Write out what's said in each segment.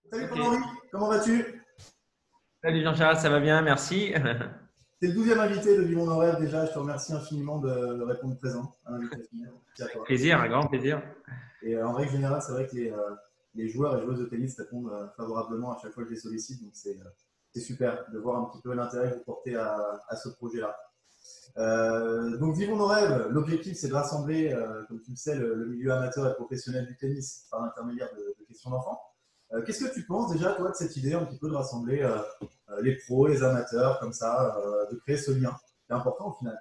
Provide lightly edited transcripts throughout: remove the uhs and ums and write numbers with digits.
Salut Ok. Paul-Henri, comment vas-tu? Salut Jean-Charles, ça va bien, merci. Tu es le 12e invité de Vivons nos rêves déjà. Je te remercie infiniment de répondre présent à l'invitation. Merci à toi. Plaisir, un grand plaisir. Et en règle générale, c'est vrai que les joueurs et joueuses de tennis répondent favorablement à chaque fois que je les sollicite. Donc c'est super de voir un petit peu l'intérêt que vous portez à ce projet-là. Donc Vivons nos rêves, l'objectif c'est de rassembler, comme tu le sais, le milieu amateur et professionnel du tennis par l'intermédiaire de questions d'enfants. Qu'est-ce que tu penses déjà, toi, de cette idée un petit peu de rassembler les pros, les amateurs, comme ça, de créer ce lien? C'est important au final.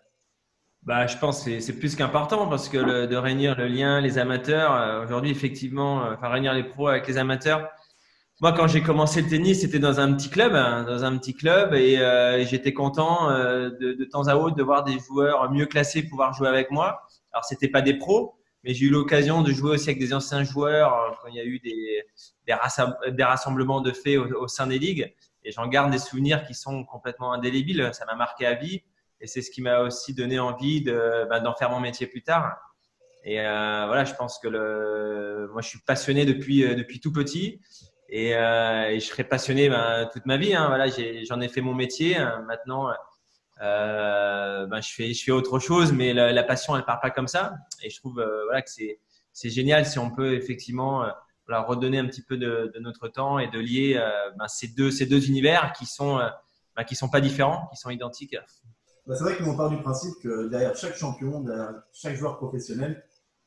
Je pense que c'est plus qu'important parce que de réunir le lien, les amateurs, aujourd'hui effectivement, enfin réunir les pros avec les amateurs. Moi, quand j'ai commencé le tennis, c'était dans un petit club, dans un petit club, et j'étais content de temps à autre de voir des joueurs mieux classés pouvoir jouer avec moi. Alors, c'était pas des pros, mais j'ai eu l'occasion de jouer aussi avec des anciens joueurs quand il y a eu des rassemblements de faits au sein des ligues, et j'en garde des souvenirs qui sont complètement indélébiles. Ça m'a marqué à vie, et c'est ce qui m'a aussi donné envie d'en faire mon métier plus tard. Et voilà, je pense que moi, je suis passionné depuis tout petit et je serai passionné toute ma vie. Hein. Voilà, j'en ai fait mon métier. Maintenant, je fais autre chose, mais la passion, elle part pas comme ça. Et je trouve voilà que c'est génial si on peut effectivement voilà, redonner un petit peu de notre temps et de lier ces deux univers qui sont pas différents, qui sont identiques. Bah, c'est vrai que nous, on part du principe que derrière chaque champion, derrière chaque joueur professionnel,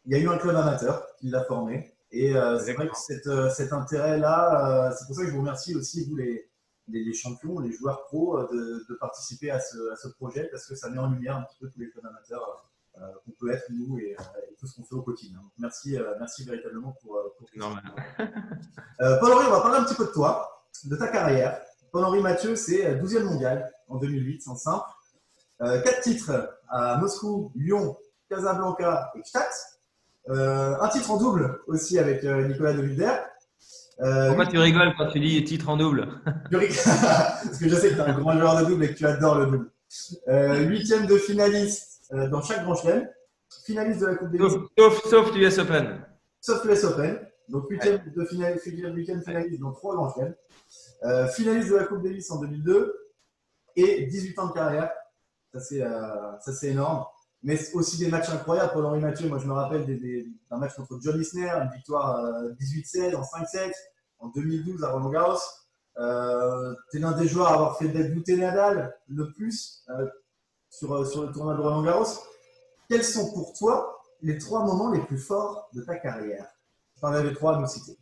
il y a eu un club amateur qui l'a formé. Et c'est vrai que Exactement. cet intérêt-là, c'est pour ça que je vous remercie aussi, vous les champions, les joueurs pros, de participer à ce projet, parce que ça met en lumière un petit peu tous les clubs amateurs qu'on peut être, nous, et tout ce qu'on fait au quotidien. Donc, merci véritablement pour tout C'est ça. normal. Paul-Henri, on va parler un petit peu de toi, de ta carrière. Paul-Henri Mathieu, c'est 12e mondial en 2008, en simple. 4 titres à Moscou, Lyon, Casablanca et Gstaad. Un titre en double aussi avec Nicolas de Wilder. Pourquoi 8 tu rigoles quand tu dis titre en double? parce que je sais que tu es un grand joueur de double et que tu adores le double. 8e de finaliste dans chaque grand chelem. Finaliste de la Coupe Davis, Sauf l'US Open. sauf l'US Open. Donc Ouais, 8e ouais. finaliste dans 3 grands chelems. Finaliste de la Coupe Davis en 2002 et 18 ans de carrière. Ça c'est énorme. Mais aussi des matchs incroyables. Paul-Henri Mathieu, moi je me rappelle d'un match contre John Isner, une victoire 18-16 en 5-7 en 2012 à Roland Garros. Tu es l'un des joueurs à avoir fait débuter Nadal le plus sur le tournoi de Roland Garros. Quels sont pour toi les 3 moments les plus forts de ta carrière? Tu en avais 3 à nous citer.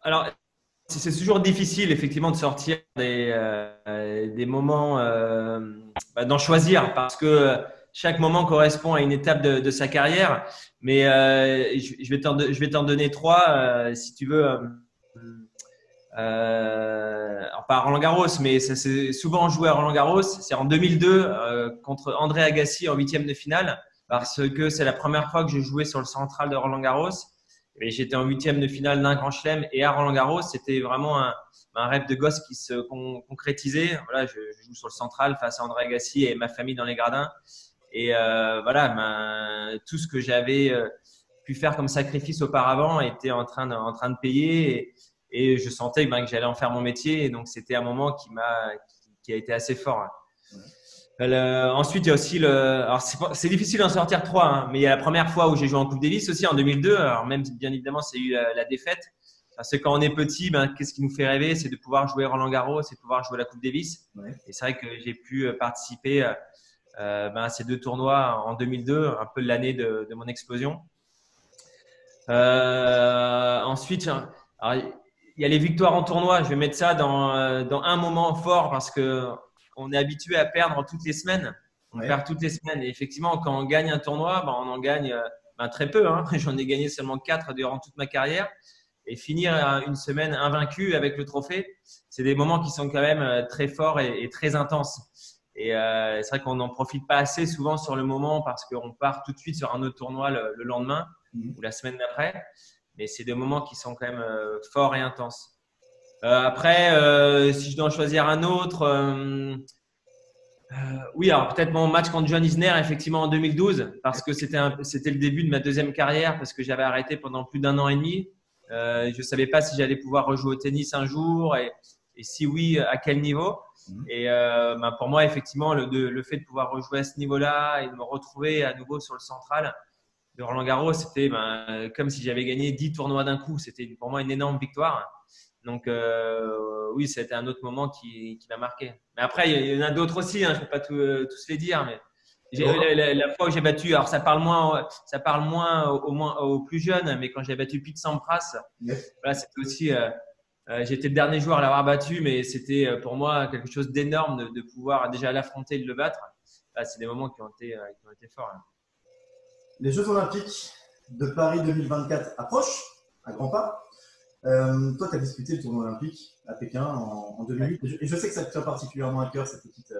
Alors, c'est toujours difficile, effectivement, de sortir des moments, d'en choisir, parce que chaque moment correspond à une étape de sa carrière. Mais je vais t'en donner trois, si tu veux. Alors pas à Roland-Garros, mais ça s'est souvent joué à Roland-Garros. C'est en 2002 contre André Agassi en huitième de finale, Ouais. parce que c'est la première fois que je jouais sur le central de Roland-Garros. Et j'étais en huitième de finale d'un grand chelem et à Roland-Garros, c'était vraiment un rêve de gosse qui se concrétisait. Voilà, je joue sur le central face à André Agassi et ma famille dans les gradins. Et voilà, tout ce que j'avais pu faire comme sacrifice auparavant était en train de payer. Et je sentais que j'allais en faire mon métier. Et donc, c'était un moment qui a été assez fort. Hein. Ouais. Ensuite, il y a aussi alors c'est difficile d'en sortir trois, hein, mais il y a la première fois où j'ai joué en Coupe Davis aussi en 2002. Alors même bien évidemment, c'est eu la défaite. Parce que quand on est petit, qu'est-ce qui nous fait rêver, c'est de pouvoir jouer Roland Garros et de pouvoir jouer la Coupe Davis. Ouais. Et c'est vrai que j'ai pu participer à ces deux tournois en 2002, un peu l'année de mon explosion. Ensuite, alors, il y a les victoires en tournoi. Je vais mettre ça dans un moment fort parce que on est habitué à perdre toutes les semaines. On Ouais. perd toutes les semaines. Et effectivement, quand on gagne un tournoi, on en gagne très peu. Hein. J'en ai gagné seulement 4 durant toute ma carrière. Et finir une semaine invaincu avec le trophée, c'est des moments qui sont quand même très forts et très intenses. Et c'est vrai qu'on n'en profite pas assez souvent sur le moment parce qu'on part tout de suite sur un autre tournoi le lendemain Mhm. ou la semaine d'après. Mais c'est des moments qui sont quand même forts et intenses. Après, si je dois en choisir un autre, oui, alors peut-être mon match contre John Isner, effectivement en 2012, parce que c'était le début de ma deuxième carrière, parce que j'avais arrêté pendant plus d'un an et demi. Je savais pas si j'allais pouvoir rejouer au tennis un jour et si oui, à quel niveau. Et pour moi, effectivement, le fait de pouvoir rejouer à ce niveau-là et de me retrouver à nouveau sur le central de Roland-Garros, c'était comme si j'avais gagné 10 tournois d'un coup. C'était pour moi une énorme victoire. Donc oui, c'était un autre moment qui m'a marqué. Mais après, il y en a d'autres aussi. Hein, je ne peux pas tous les dire, mais la fois où j'ai battu, alors ça parle moins aux plus jeunes, mais quand j'ai battu Pete Sampras, voilà, c'était aussi. J'étais le dernier joueur à l'avoir battu, mais c'était pour moi quelque chose d'énorme de pouvoir déjà l'affronter et de le battre. C'est des moments qui ont été forts. Hein. Les Jeux Olympiques de Paris 2024 approchent à grands pas. Toi, tu as disputé le tournoi olympique à Pékin en 2008. Et je sais que ça te tient particulièrement à cœur, cette petite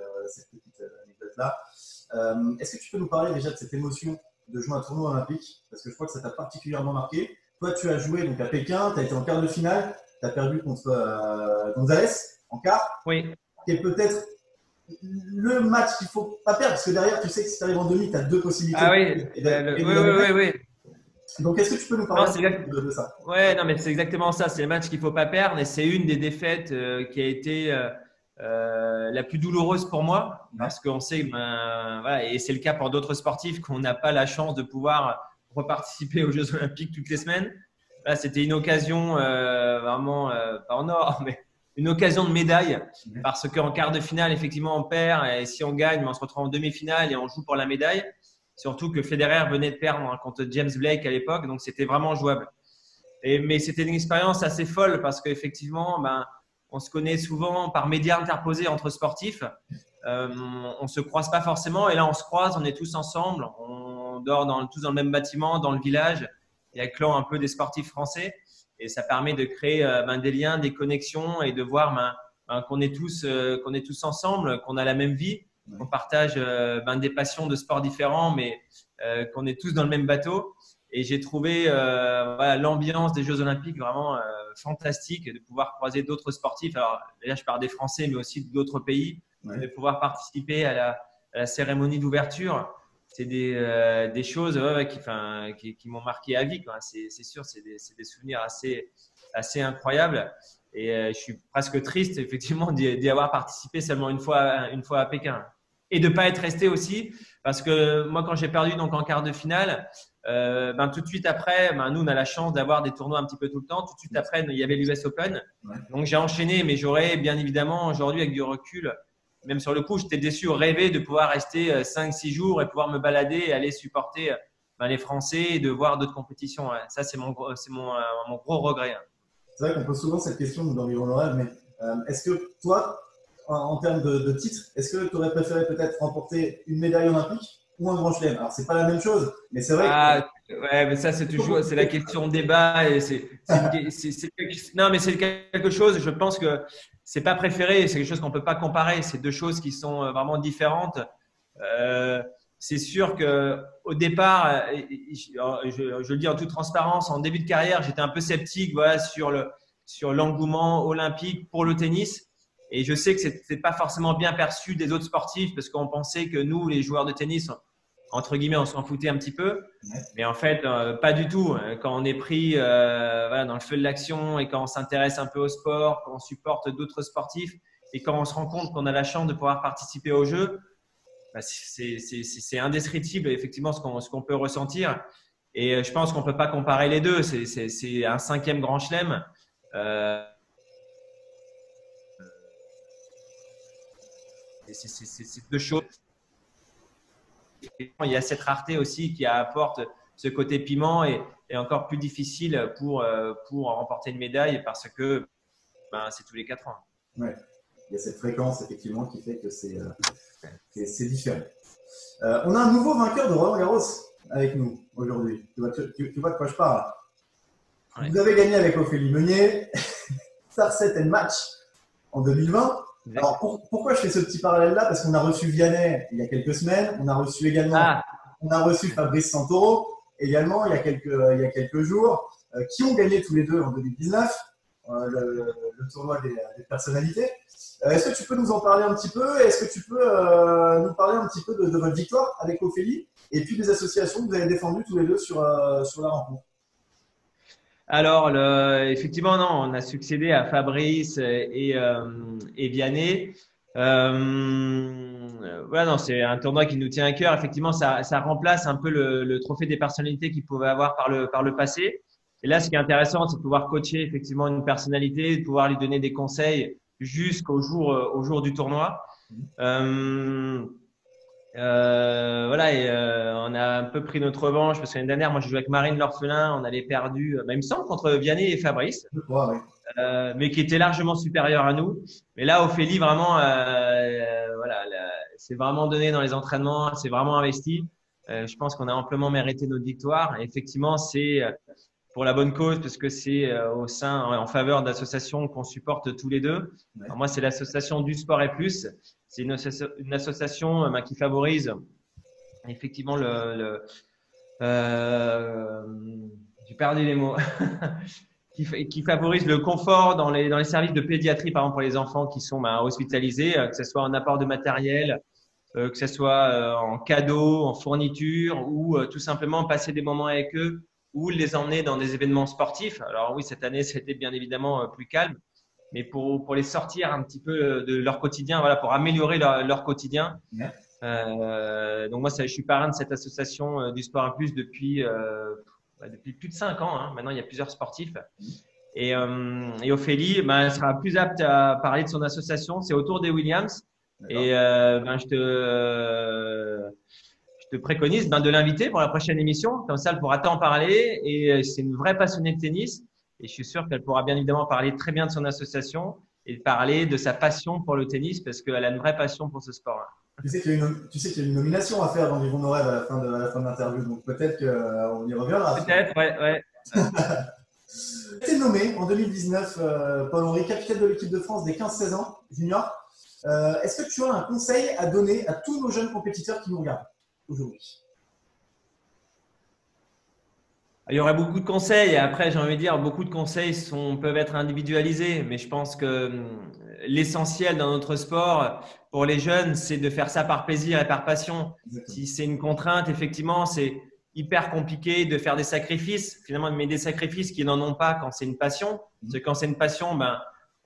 anecdote-là. Est-ce que tu peux nous parler déjà de cette émotion de jouer un tournoi olympique? Parce que je crois que ça t'a particulièrement marqué. Toi, tu as joué donc, à Pékin, tu as été en quart de finale, tu as perdu contre Gonzalez en quart. Oui. Et peut-être le match qu'il ne faut pas perdre, parce que derrière, tu sais que si tu arrives en demi, tu as deux possibilités. Ah oui, oui. Donc, est-ce que tu peux nous parler de ça? Ouais, non, mais c'est exactement ça. C'est le match qu'il ne faut pas perdre et c'est une des défaites qui a été la plus douloureuse pour moi parce qu'on sait, voilà, et c'est le cas pour d'autres sportifs, qu'on n'a pas la chance de pouvoir reparticiper aux Jeux Olympiques toutes les semaines. Là, c'était une occasion vraiment, pas en or, mais une occasion de médaille parce qu'en quart de finale, effectivement, on perd et si on gagne, on se retrouve en demi-finale et on joue pour la médaille. Surtout que Federer venait de perdre contre James Blake à l'époque, donc c'était vraiment jouable. Mais c'était une expérience assez folle parce qu'effectivement, on se connaît souvent par médias interposés entre sportifs. On se croise pas forcément et là on se croise, on est tous ensemble, on dort tous dans le même bâtiment, dans le village. Il y a le clan un peu des sportifs français et ça permet de créer des liens, des connexions et de voir qu'on est tous ensemble, qu'on a la même vie. On partage des passions de sports différents, mais qu'on est tous dans le même bateau. Et j'ai trouvé l'ambiance des Jeux Olympiques vraiment fantastique, de pouvoir croiser d'autres sportifs. Alors là, je parle des Français, mais aussi d'autres pays, de pouvoir participer à la cérémonie d'ouverture. C'est des choses qui m'ont marqué à vie, quoi. C'est sûr, c'est des souvenirs assez incroyables. Et je suis presque triste, effectivement, d'y avoir participé seulement une fois à Pékin. Et de ne pas être resté aussi, parce que moi, quand j'ai perdu donc en quart de finale, tout de suite après, nous, on a la chance d'avoir des tournois un petit peu tout le temps. Tout de suite après, il y avait l'US Open. Donc, j'ai enchaîné, mais j'aurais bien évidemment, aujourd'hui, avec du recul, même sur le coup, j'étais déçu, rêvé de pouvoir rester 5-6 jours et pouvoir me balader et aller supporter les Français et de voir d'autres compétitions. Ouais. Ça, c'est mon gros regret. C'est vrai qu'on pose souvent cette question dans les rêves, mais est-ce que toi, en termes de titres, est-ce que tu aurais préféré peut-être remporter une médaille olympique ou un grand chelem? Alors, c'est pas la même chose, mais c'est vrai ouais, mais ça, c'est toujours la question de débat. Et non, mais c'est quelque chose, je pense que c'est pas préféré, c'est quelque chose qu'on peut pas comparer. C'est deux choses qui sont vraiment différentes. C'est sûr qu'au départ, je le dis en toute transparence, en début de carrière, j'étais un peu sceptique sur l'engouement olympique pour le tennis. Et je sais que ce n'était pas forcément bien perçu des autres sportifs parce qu'on pensait que nous, les joueurs de tennis, entre guillemets, on s'en foutait un petit peu. Mais en fait, pas du tout. Quand on est pris dans le feu de l'action et quand on s'intéresse un peu au sport, quand on supporte d'autres sportifs et quand on se rend compte qu'on a la chance de pouvoir participer aux Jeux, c'est indescriptible effectivement ce qu'on peut ressentir. Et je pense qu'on ne peut pas comparer les deux. C'est un 5e grand chelem. C'est deux choses. Il y a cette rareté aussi qui apporte ce côté piment et encore plus difficile pour remporter une médaille parce que c'est tous les 4 ans. Ouais. Il y a cette fréquence effectivement qui fait que c'est différent. On a un nouveau vainqueur de Roland-Garros avec nous aujourd'hui. Tu vois de quoi je parle. Ouais. Vous avez gagné avec Ophélie Meunier, Star Set and Match en 2020. Alors pourquoi je fais ce petit parallèle-là? Parce qu'on a reçu Vianney il y a quelques semaines, on a reçu également Fabrice Santoro également il y a quelques jours, qui ont gagné tous les deux en 2019 le tournoi des personnalités. Est-ce que tu peux nous en parler un petit peu? Est-ce que tu peux nous parler un petit peu de votre victoire avec Ophélie et puis des associations que vous avez défendues tous les deux sur la rencontre? Alors, effectivement, non, on a succédé à Fabrice et Vianney. Voilà, non, c'est un tournoi qui nous tient à cœur. Effectivement, ça remplace un peu le trophée des personnalités qu'ils pouvaient avoir par le passé. Et là, ce qui est intéressant, c'est de pouvoir coacher effectivement une personnalité, de pouvoir lui donner des conseils au jour du tournoi. Euh, voilà, et on a un peu pris notre revanche parce que l'année dernière, moi, j'ai joué avec Marine l'orphelin, on avait perdu, il me semble, contre Vianney et Fabrice, Je crois, oui. mais qui était largement supérieur à nous. Mais là, Ophélie, vraiment, voilà, c'est vraiment donné dans les entraînements, c'est vraiment investi. Je pense qu'on a amplement mérité notre victoire. Et effectivement, c'est pour la bonne cause parce que c'est en faveur d'associations qu'on supporte tous les deux. Ouais. Alors moi, c'est l'association du sport et plus. C'est une association qui favorise effectivement j'ai perdu les mots. Qui favorise le confort dans les services de pédiatrie, par exemple pour les enfants qui sont hospitalisés, que ce soit en apport de matériel, que ce soit en cadeaux, en fournitures ou tout simplement passer des moments avec eux ou les emmener dans des événements sportifs. Alors oui, cette année, c'était bien évidemment plus calme, mais pour les sortir un petit peu de leur quotidien, voilà, pour améliorer leur quotidien. Ouais. Donc moi, je suis parrain de cette association du Sport à Plus depuis plus de 5 ans. Hein. Maintenant, il y a plusieurs sportifs. Et Ophélie, elle sera plus apte à parler de son association. C'est autour des Williams. Et je te préconise de l'inviter pour la prochaine émission. Comme ça, elle pourra t'en parler. Et c'est une vraie passionnée de tennis. Et je suis sûr qu'elle pourra bien évidemment parler très bien de son association et parler de sa passion pour le tennis parce qu'elle a une vraie passion pour ce sport. Tu sais qu'il y a une nomination à faire dans Vivons nos rêves à la fin de l'interview, donc peut-être qu'on y reviendra. Peut-être, ouais. Tu as été nommé en 2019, Paul-Henri, capitaine de l'équipe de France des 15-16 ans junior. Est-ce que tu as un conseil à donner à tous nos jeunes compétiteurs qui nous regardent aujourd'hui? Il y aurait beaucoup de conseils. Après, j'ai envie de dire, beaucoup de conseils peuvent être individualisés. Mais je pense que l'essentiel dans notre sport, pour les jeunes, c'est de faire ça par plaisir et par passion. Exactement. Si c'est une contrainte, effectivement, c'est hyper compliqué de faire des sacrifices. Finalement, mais des sacrifices qui n'en ont pas quand c'est une passion. Parce que quand c'est une passion,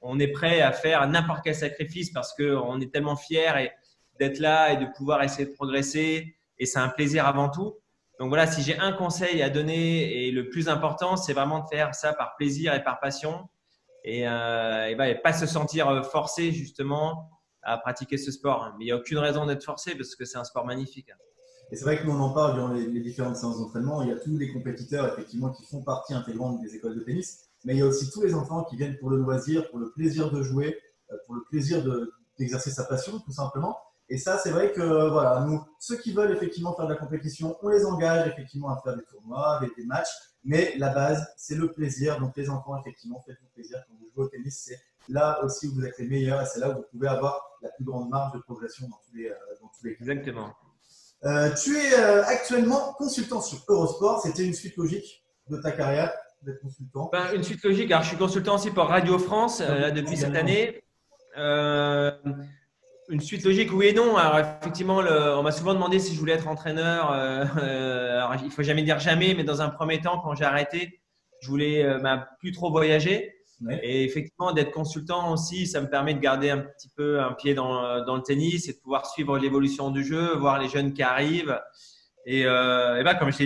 on est prêt à faire n'importe quel sacrifice parce qu'on est tellement fier d'être là et de pouvoir essayer de progresser. Et c'est un plaisir avant tout. Donc voilà, si j'ai un conseil à donner et le plus important, c'est vraiment de faire ça par plaisir et par passion et pas se sentir forcé justement à pratiquer ce sport. Mais il n'y a aucune raison d'être forcé parce que c'est un sport magnifique. Et c'est vrai que nous, on en parle durant les différentes séances d'entraînement. Il y a tous les compétiteurs, effectivement, qui font partie intégrante des écoles de tennis. Mais il y a aussi tous les enfants qui viennent pour le loisir, pour le plaisir de jouer, pour le plaisir d'exercer sa passion, tout simplement. Et ça, c'est vrai que voilà, nous, ceux qui veulent effectivement faire de la compétition, on les engage effectivement à faire des tournois, des matchs. Mais la base, c'est le plaisir. Donc les enfants, effectivement, faites-vous plaisir quand vous jouez au tennis. C'est là aussi où vous êtes les meilleurs et c'est là où vous pouvez avoir la plus grande marge de progression dans tous les cas. Exactement. Tu es actuellement consultant sur Eurosport. C'était une suite logique de ta carrière d'être consultant? Une suite logique. Alors, je suis consultant aussi pour Radio France depuis cette année. Une suite logique, oui et non. Alors, effectivement, on m'a souvent demandé si je voulais être entraîneur. Alors, il ne faut jamais dire jamais, mais dans un premier temps, quand j'ai arrêté, je voulais plus trop voyager. Ouais. Et effectivement, d'être consultant aussi, ça me permet de garder un petit peu un pied dans le tennis et de pouvoir suivre l'évolution du jeu, voir les jeunes qui arrivent. Et comme je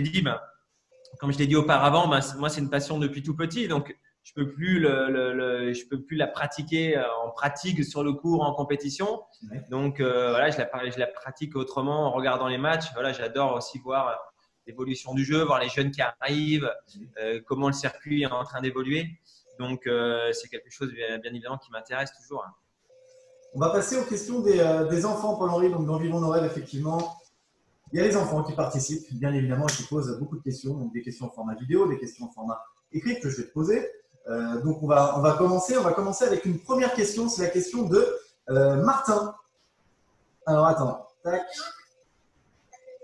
l'ai dit auparavant, moi, c'est une passion depuis tout petit. Donc, je peux plus la pratiquer en pratique sur le court en compétition. Ouais. Donc voilà, je la pratique autrement en regardant les matchs. Voilà, j'adore aussi voir l'évolution du jeu, voir les jeunes qui arrivent, comment le circuit est en train d'évoluer. Donc c'est quelque chose bien évidemment qui m'intéresse toujours. On va passer aux questions des enfants, Paul-Henri. Donc dans Vivons nos rêves, effectivement, il y a les enfants qui participent, bien évidemment, et qui posent beaucoup de questions. Donc des questions en format vidéo, des questions en format écrit que je vais te poser. Donc on va commencer avec une première question, c'est la question de Martin. Alors attends, tac.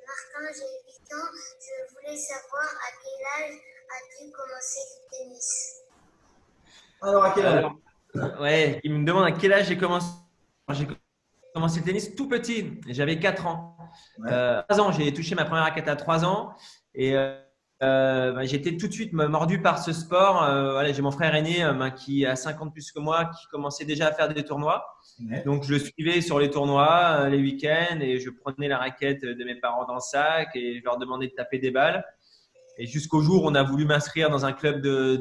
Martin, j'ai 8 ans, je voulais savoir à quel âge as-tu commencé le tennis? Alors à quel âge? Ouais, il me demande à quel âge j'ai commencé. J'ai commencé le tennis tout petit, j'avais 4 ans. Ouais. 3 ans, j'ai touché ma première raquette à 3 ans et j'étais tout de suite mordu par ce sport. Voilà, j'ai mon frère aîné qui a 5 ans de plus que moi, qui commençait déjà à faire des tournois. Ouais. Donc, je le suivais sur les tournois les week-ends et je prenais la raquette de mes parents dans le sac et je leur demandais de taper des balles. Et jusqu'au jour où on a voulu m'inscrire dans un club de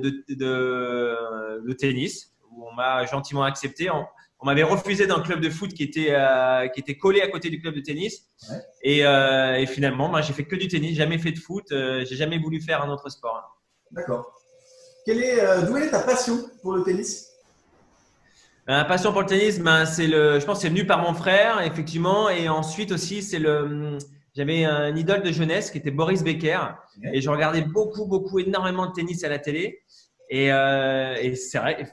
tennis où on m'a gentiment accepté. On m'avait refusé dans le club de foot qui était collé à côté du club de tennis. Ouais. Et finalement, j'ai fait que du tennis, jamais fait de foot. J'ai jamais voulu faire un autre sport. D'accord. D'où est ta passion pour le tennis? Ma passion pour le tennis, je pense que c'est venu par mon frère, effectivement. Et ensuite aussi, j'avais un idole de jeunesse qui était Boris Becker. Ouais. Et je regardais beaucoup, énormément de tennis à la télé. Et c'est vrai,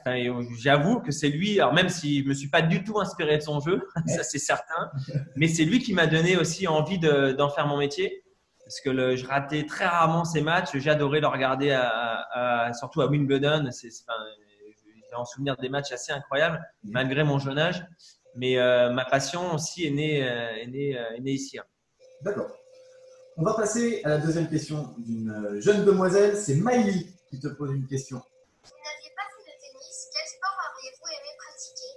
j'avoue que c'est lui, alors même si je me suis pas du tout inspiré de son jeu, ça c'est certain, mais c'est lui qui m'a donné aussi envie d'en faire mon métier. Parce que je ratais très rarement ces matchs. J'adorais le regarder surtout à Wimbledon. J'ai en souvenir des matchs assez incroyables, malgré mon jeune âge. Mais ma passion aussi est née ici. D'accord. On va passer à la deuxième question d'une jeune demoiselle. C'est Maïli qui te pose une question. Vous n'aviez pas fait de tennis, quel sport auriez-vous aimé pratiquer?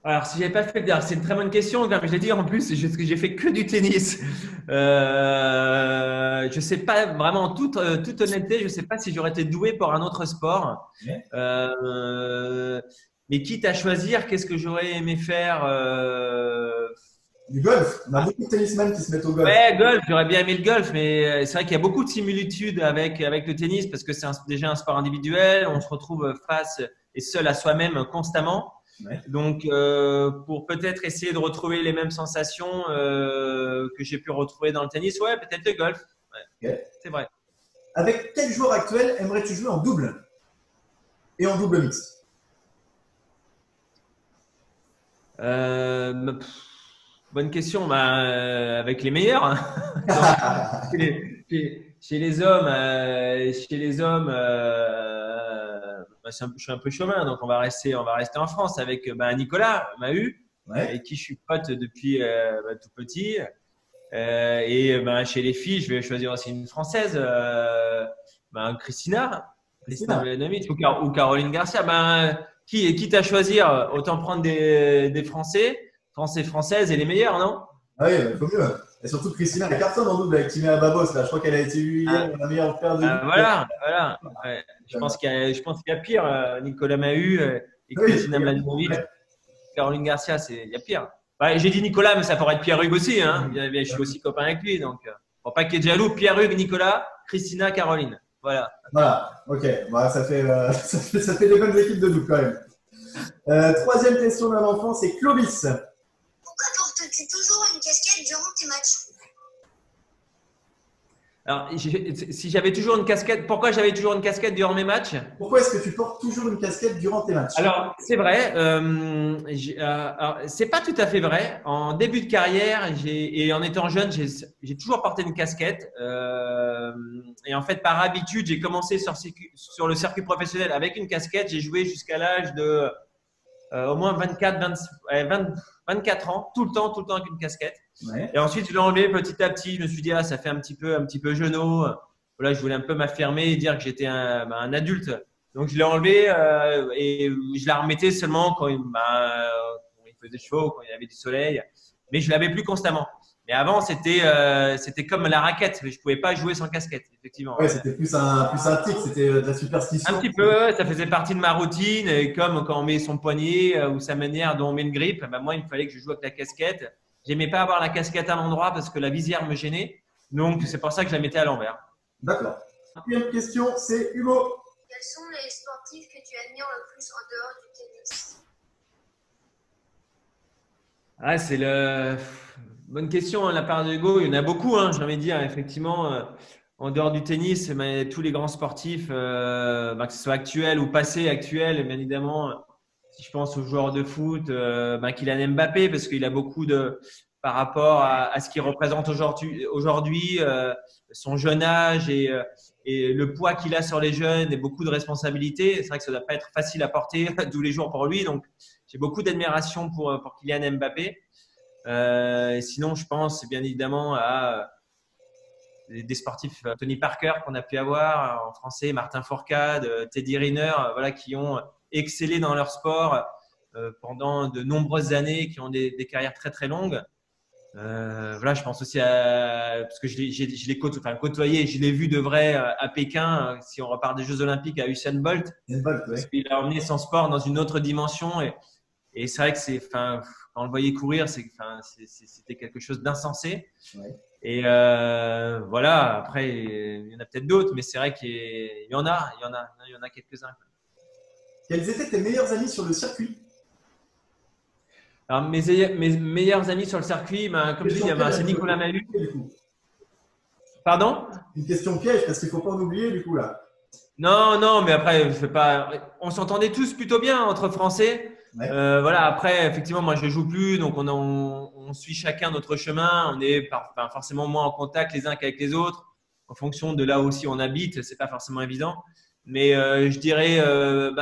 Alors, si j'avais pas fait, c'est une très bonne question. Comme je l'ai dit, en plus, j'ai fait que du tennis. Je sais pas vraiment, en toute honnêteté, je sais pas si j'aurais été doué pour un autre sport. Ouais. Mais quitte à choisir, qu'est-ce que j'aurais aimé faire Du golf. On a beaucoup de tennismen qui se mettent au golf. Ouais, golf. J'aurais bien aimé le golf, mais c'est vrai qu'il y a beaucoup de similitudes avec le tennis parce que c'est déjà un sport individuel. On se retrouve face et seul à soi-même constamment. Ouais. Donc, pour peut-être essayer de retrouver les mêmes sensations que j'ai pu retrouver dans le tennis, ouais, peut-être le golf. Ouais, Okay. c'est vrai. Avec quel joueur actuel aimerais-tu jouer en double et en double mixte? Bonne question. Avec les meilleurs. Hein. Donc, chez les hommes, je suis un peu chauvin, donc on va rester en France avec Nicolas Mahut, Ouais. avec qui je suis pote depuis tout petit. Chez les filles, je vais choisir aussi une française, Christina Mladenovic ou Caroline Garcia. Quitte à choisir, autant prendre des Françaises et les meilleurs, non? Ah oui, il faut mieux. Et surtout Christina, elle cartonne en double avec Timéa Babos. Là. Je crois qu'elle a été élue hier la meilleure paire de double. Voilà. Ouais. Je pense qu'il y a pire. Nicolas Mahut et Christina Mladenovic. Ouais. Caroline Garcia, il y a pire. J'ai dit Nicolas, mais ça pourrait être Pierre-Hugues aussi. Hein. Je suis aussi copain avec lui. Donc, pour pas qu'il y ait de jaloux, Pierre-Hugues, Nicolas, Christina, Caroline. Voilà. Ok. Voilà, ça fait des bonnes équipes de double quand même. Troisième question d'un enfant, c'est Clovis. Pourquoi portes-tu toujours une casquette durant tes matchs? Alors, si j'avais toujours une casquette, pourquoi j'avais toujours une casquette durant mes matchs? Pourquoi est-ce que tu portes toujours une casquette durant tes matchs? Alors, c'est vrai. Alors, c'est pas tout à fait vrai. En début de carrière et en étant jeune, j'ai toujours porté une casquette. Et en fait, par habitude, j'ai commencé sur le circuit professionnel avec une casquette. J'ai joué jusqu'à l'âge de au moins 24 ans, tout le temps avec une casquette. Ouais. Et ensuite, je l'ai enlevé petit à petit. Je me suis dit, ça fait un petit peu jeunot. Voilà, je voulais un peu m'affirmer et dire que j'étais un adulte. Donc, je l'ai enlevé et je la remettais seulement quand il faisait chaud, quand il y avait du soleil. Mais je l'avais plus constamment. Mais avant, c'était comme la raquette. Je pouvais pas jouer sans casquette, effectivement. Ouais, c'était plus un tic, c'était de la superstition. Un petit peu, ça faisait partie de ma routine. Et comme quand on met son poignet ou sa manière dont on met une grippe, moi, il me fallait que je joue avec la casquette. J'aimais pas avoir la casquette à l'endroit parce que la visière me gênait. Donc, c'est pour ça que je la mettais à l'envers. D'accord. Deuxième question, c'est Hugo. Quels sont les sportifs que tu admires le plus en dehors du tennis? Bonne question, la part de Hugo. Il y en a beaucoup, j'ai envie de dire. Effectivement, en dehors du tennis, tous les grands sportifs, que ce soit actuels ou passés, actuels, bien évidemment. Si je pense aux joueurs de foot, Kylian Mbappé, parce qu'il a beaucoup par rapport à ce qu'il représente aujourd'hui, son jeune âge et le poids qu'il a sur les jeunes et beaucoup de responsabilités. C'est vrai que ça ne doit pas être facile à porter tous les jours pour lui. Donc, j'ai beaucoup d'admiration pour Kylian Mbappé. Sinon, je pense bien évidemment à des sportifs, Tony Parker qu'on a pu avoir en français, Martin Fourcade, Teddy Riner, voilà, qui ont excellé dans leur sport pendant de nombreuses années, qui ont des carrières très très longues. Voilà, je pense aussi parce que je l'ai côtoyé, je l'ai vu de vrai à Pékin. Si on repart des Jeux Olympiques à Usain Bolt, parce qu'il a emmené son sport dans une autre dimension. Et c'est vrai que quand on le voyait courir, c'était quelque chose d'insensé. Ouais. Et voilà, après, il y en a peut-être d'autres, mais c'est vrai qu'il y en a quelques-uns. Quels étaient tes meilleurs amis sur le circuit? Alors, mes meilleurs amis sur le circuit, comme je dis, c'est Nicolas Mahut. Pardon? Une question piège, parce qu'il ne faut pas en oublier du coup là. Non, mais après, on s'entendait tous plutôt bien entre Français. Ouais. Voilà, après, effectivement, moi, je joue plus, donc on suit chacun notre chemin. On est forcément moins en contact les uns qu'avec les autres, en fonction de là aussi on habite. C'est pas forcément évident. Mais je dirais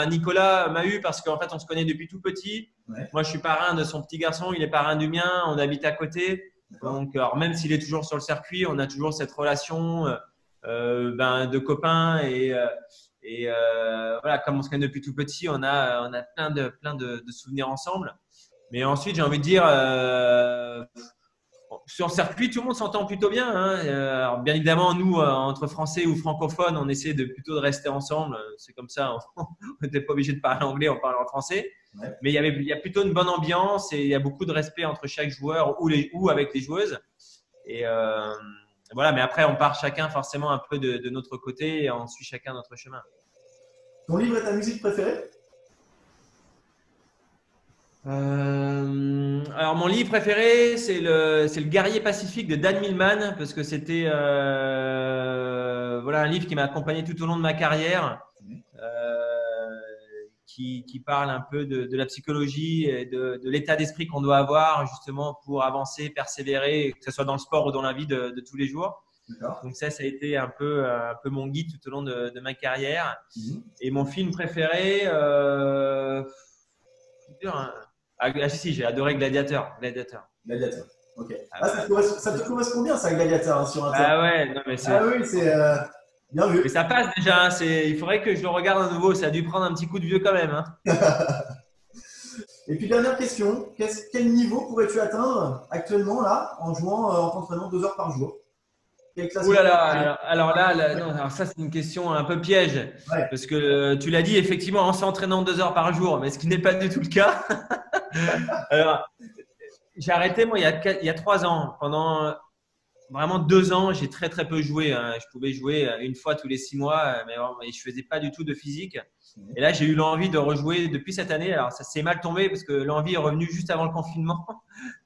Nicolas Mahut, parce qu'en fait, on se connaît depuis tout petit. Ouais. Moi, je suis parrain de son petit garçon, il est parrain du mien. On habite à côté. Donc, alors, même s'il est toujours sur le circuit, on a toujours cette relation de copains et voilà, comme on se connaît depuis tout petit, on a plein de souvenirs ensemble. Mais ensuite, j'ai envie de dire, sur le circuit, tout le monde s'entend plutôt bien. Hein. Alors, bien évidemment, nous, entre Français ou francophones, on essaie plutôt de rester ensemble. C'est comme ça, on n'était pas obligé de parler anglais, on parle en français. Ouais. Mais il y a plutôt une bonne ambiance et il y a beaucoup de respect entre chaque joueur ou avec les joueuses. Et voilà, mais après, on part chacun forcément un peu de notre côté et on suit chacun notre chemin. Ton livre et ta musique préférée? Alors, mon livre préféré, c'est le Guerrier Pacifique de Dan Millman, parce que c'était voilà, un livre qui m'a accompagné tout au long de ma carrière, qui parle un peu de la psychologie et de l'état d'esprit qu'on doit avoir justement pour avancer, persévérer, que ce soit dans le sport ou dans la vie de tous les jours. Donc ça a été un peu mon guide tout au long de ma carrière. Et mon film préféré, si, j'ai adoré Gladiator. Ok. Ça te correspond bien, ça, Gladiator, hein, sur Internet. Ah ouais, non, mais c'est. Ah oui, c'est bien vu. Mais ça passe déjà. Il faudrait que je le regarde à nouveau. Ça a dû prendre un petit coup de vieux quand même. Hein. Et puis, dernière question. Quel niveau pourrais-tu atteindre actuellement, là, en jouant, en t'entraînant 2 heures par jour? Ouh là là, alors là, non, alors ça c'est une question un peu piège, Ouais. parce que tu l'as dit effectivement en s'entraînant 2 heures par jour, mais ce qui n'est pas du tout le cas. Alors, j'ai arrêté moi il y a 3 ans. Pendant vraiment 2 ans, j'ai très très peu joué. Hein. Je pouvais jouer une fois tous les 6 mois, mais je faisais pas du tout de physique. Et là, j'ai eu l'envie de rejouer depuis cette année. Alors, ça s'est mal tombé parce que l'envie est revenue juste avant le confinement.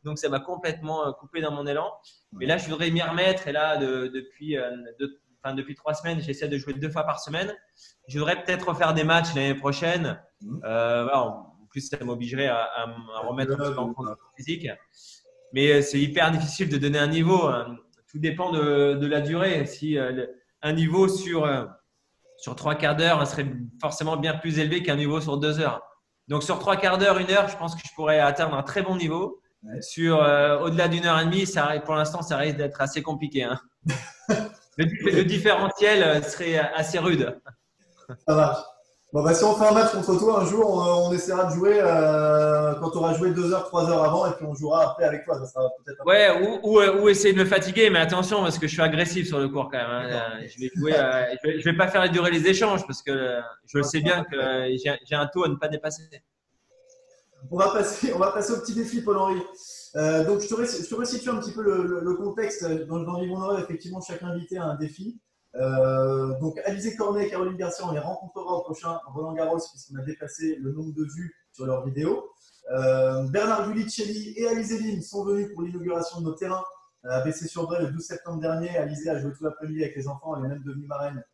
Donc, ça m'a complètement coupé dans mon élan. Mais là, je voudrais m'y remettre. Et là, depuis 3 semaines, j'essaie de jouer 2 fois par semaine. Je voudrais peut-être refaire des matchs l'année prochaine. Voilà, en plus, ça m'obligerait à remettre un peu en compte le physique. Mais c'est hyper difficile de donner un niveau. Tout dépend de la durée. Si un niveau sur 3 quarts d'heure serait forcément bien plus élevé qu'un niveau sur 2 heures. Donc, sur 3 quarts d'heure, 1 heure, je pense que je pourrais atteindre un très bon niveau. Ouais. Sur au-delà d'1 heure et demie, pour l'instant, ça risque d'être assez compliqué. Hein. Le différentiel serait assez rude. Ça marche. Bon, bah, si on fait un match contre toi un jour, on essaiera de jouer quand tu auras joué 2 heures, 3 heures avant et puis on jouera après avec toi. Ça sera peut-être ouais, ou essayer de me fatiguer, mais attention parce que je suis agressif sur le cours quand même. Hein. Je vais pas faire durer les échanges parce que je sais bien que j'ai un taux à ne pas dépasser. On va passer au petit défi, Paul-Henri. Donc, je te resitue un petit peu le contexte. Dans Livre-Honoré, effectivement, chaque invité a un défi. Donc, Alizé Cornet et Caroline Garcia, on les rencontrera au prochain Roland-Garros puisqu'on a dépassé le nombre de vues sur leurs vidéos. Bernard Giulicelli et Alizé Lim sont venus pour l'inauguration de nos terrains à Bessé-sur-Bray le 12 septembre dernier. Alizé a joué tout l'après-midi avec les enfants, elle est même devenue marraine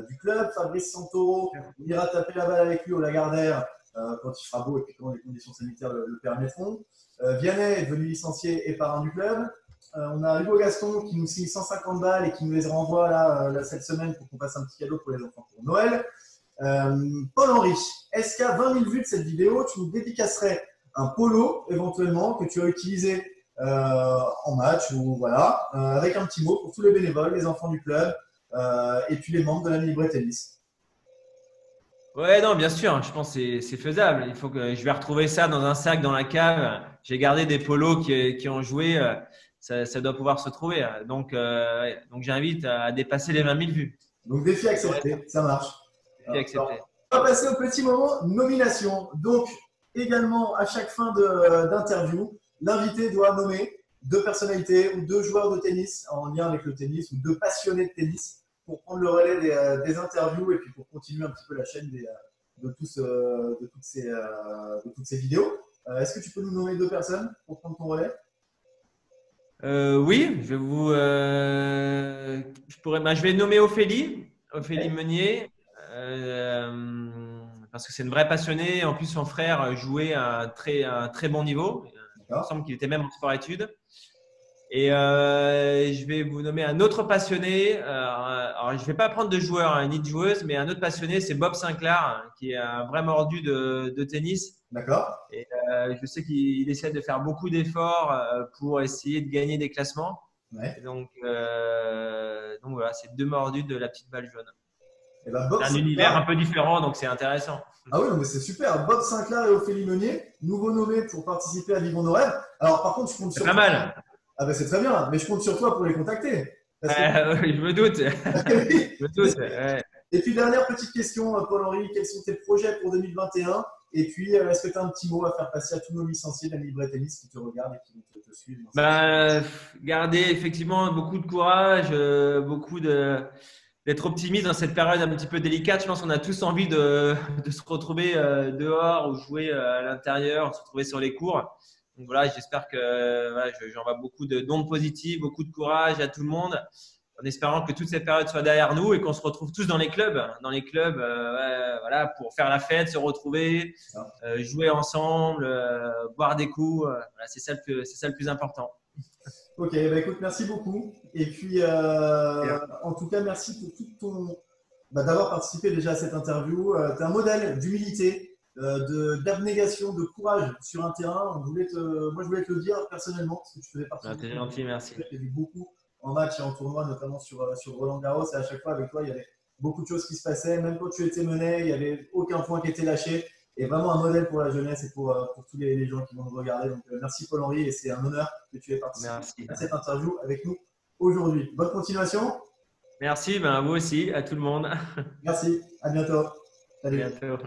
du club. Fabrice Santoro ira taper la balle avec lui au Lagardère quand il fera beau et puis quand les conditions sanitaires le permettront. Vianney est devenu licencié et parrain du club. On a Hugo Gaston qui nous signe 150 balles et qui nous les renvoie là cette semaine pour qu'on fasse un petit cadeau pour les enfants pour Noël. Paul-Henri, est-ce qu'à 20 000 vues de cette vidéo, tu nous dédicacerais un polo éventuellement que tu as utilisé en match ou voilà, avec un petit mot pour tous les bénévoles, les enfants du club et puis les membres de la Libre Tennis. Ouais, non, bien sûr, je pense que c'est faisable. Il faut que je vais retrouver ça dans un sac dans la cave. J'ai gardé des polos qui ont joué. Ça doit pouvoir se trouver. Donc j'invite à dépasser les 20 000 vues. Donc défi accepté, ça marche. Défi accepté. On va passer au petit moment nomination. Donc également à chaque fin d'interview, l'invité doit nommer 2 personnalités ou 2 joueurs de tennis en lien avec le tennis ou 2 passionnés de tennis pour prendre le relais des interviews et puis pour continuer un petit peu la chaîne de toutes ces vidéos. Est-ce que tu peux nous nommer 2 personnes pour prendre ton relais? Oui, je vais nommer Ophélie Meunier, parce que c'est une vraie passionnée. En plus, son frère jouait à un très bon niveau. Il me semble qu'il était même en sport-études. Et je vais vous nommer un autre passionné. Alors, je ne vais pas prendre de joueur ni de joueuse, mais un autre passionné, c'est Bob Sinclair, qui est un vrai mordu de tennis. D'accord. Et je sais qu'il essaie de faire beaucoup d'efforts pour essayer de gagner des classements. Ouais. Donc voilà, c'est 2 mordus de la petite balle jaune. Et ben c'est un univers un peu différent, donc c'est intéressant. Ah oui, mais c'est super. Bob Sinclair et Ophélie Meunier, nouveaux nommés pour participer à Vivons nos rêves. Alors par contre, je compte sur toi. C'est pas mal. Ah ben c'est très bien, mais je compte sur toi pour les contacter. Je me doute. Je me doute. Ouais. Et puis dernière petite question, Paul-Henri, quels sont tes projets pour 2021? Et puis, est-ce que tu as un petit mot à faire passer à tous nos licenciés de la Libre Tennis qui te regardent et qui vont te suivre? Garder effectivement beaucoup de courage, d'être optimiste dans cette période un petit peu délicate. Je pense qu'on a tous envie de se retrouver dehors ou jouer à l'intérieur, se retrouver sur les cours. Donc voilà, j'espère que j'envoie beaucoup d'ondes positives, beaucoup de courage à tout le monde, en espérant que toute cette période soit derrière nous et qu'on se retrouve tous dans les clubs, voilà, pour faire la fête, se retrouver, jouer ensemble, boire des coups. Voilà, c'est ça le plus important. Ok, bah écoute, merci beaucoup. Et puis, en tout cas, merci pour d'avoir participé déjà à cette interview. Tu es un modèle d'humilité, d'abnégation, de courage sur un terrain. Moi, je voulais te le dire personnellement, parce que tu faisais partie. T'es gentil, merci. J'ai vu beaucoup en match et en tournoi, notamment sur Roland-Garros. Et à chaque fois, avec toi, il y avait beaucoup de choses qui se passaient. Même quand tu étais mené, il n'y avait aucun point qui était lâché. Et vraiment un modèle pour la jeunesse et pour tous les gens qui vont nous regarder. Donc, merci Paul-Henri et c'est un honneur que tu aies participé à cette interview avec nous aujourd'hui. Bonne continuation. Merci, à vous aussi, à tout le monde. Merci, à bientôt. Salut. À bientôt.